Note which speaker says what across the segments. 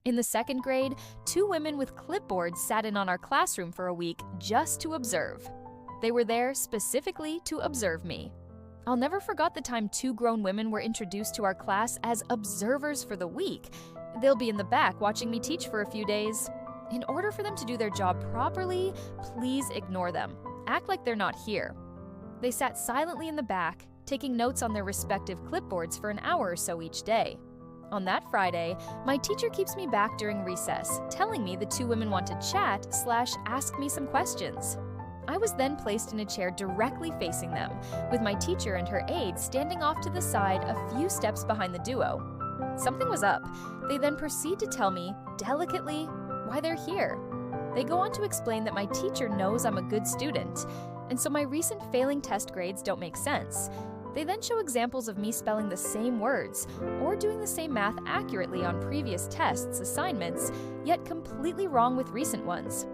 Speaker 1: In the second grade, two women with clipboards sat in on our classroom for a week just to observe. They were there specifically to observe me. I'll never forget the time two grown women were introduced to our class as observers for the week. They'll be in the back watching me teach for a few days. In order for them to do their job properly, please ignore them. Act like they're not here. They sat silently in the back, taking notes on their respective clipboards for an hour or so each day. On that Friday, my teacher keeps me back during recess, telling me the two women want to chat/ask me some questions. I was then placed in a chair directly facing them, with my teacher and her aide standing off to the side a few steps behind the duo. Something was up. They then proceed to tell me, delicately, why they're here. They go on to explain that my teacher knows I'm a good student, and so my recent failing test grades don't make sense. They then show examples of me spelling the same words or doing the same math accurately on previous tests, assignments, yet completely wrong with recent ones.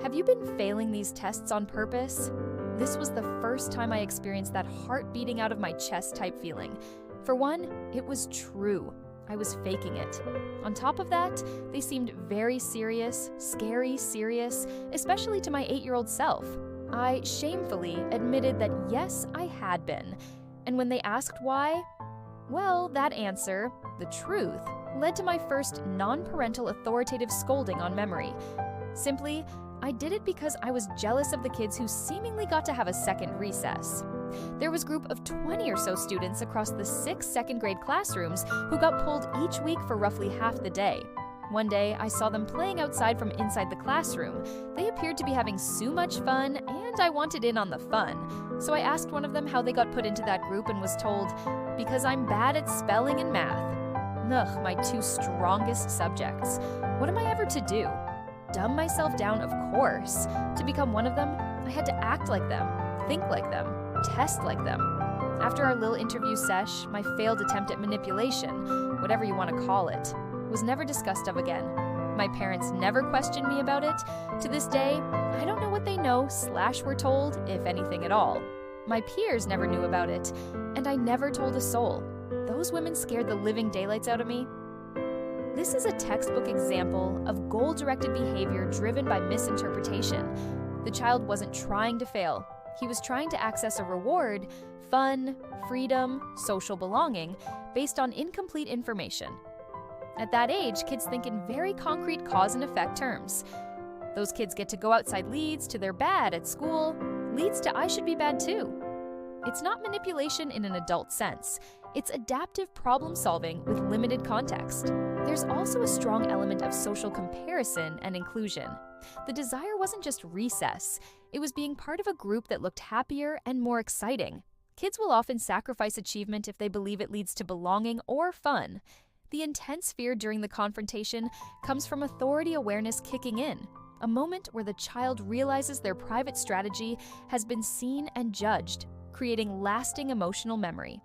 Speaker 1: Have you been failing these tests on purpose? This was the first time I experienced that heart beating out of my chest type feeling. For one, it was true. I was faking it. On top of that, they seemed very serious, scary serious, especially to my 8-year-old self. I shamefully admitted that yes, I had been. And when they asked why, well, that answer, the truth, led to my first non-parental authoritative scolding on memory. Simply, I did it because I was jealous of the kids who seemingly got to have a second recess. There was a group of 20 or so students across the 6 second-grade classrooms who got pulled each week for roughly half the day. One day, I saw them playing outside from inside the classroom. They appeared to be having so much fun, and I wanted in on the fun. So I asked one of them how they got put into that group and was told, because I'm bad at spelling and math. Ugh, my two strongest subjects. What am I ever to do? Dumb myself down, of course. To become one of them, I had to act like them, think like them, test like them. After our little interview sesh, my failed attempt at manipulation, whatever you want to call it, was never discussed of again. My parents never questioned me about it. To this day, I don't know what they know/were told, if anything at all. My peers never knew about it, and I never told a soul. Those women scared the living daylights out of me. This is a textbook example of goal-directed behavior driven by misinterpretation. The child wasn't trying to fail. He was trying to access a reward, fun, freedom, social belonging, based on incomplete information. At that age, kids think in very concrete cause and effect terms. Those kids get to go outside leads to they're bad at school, leads to I should be bad too. It's not manipulation in an adult sense. It's adaptive problem solving with limited context. There's also a strong element of social comparison and inclusion. The desire wasn't just recess. It was being part of a group that looked happier and more exciting. Kids will often sacrifice achievement if they believe it leads to belonging or fun. The intense fear during the confrontation comes from authority awareness kicking in, a moment where the child realizes their private strategy has been seen and judged, creating lasting emotional memory.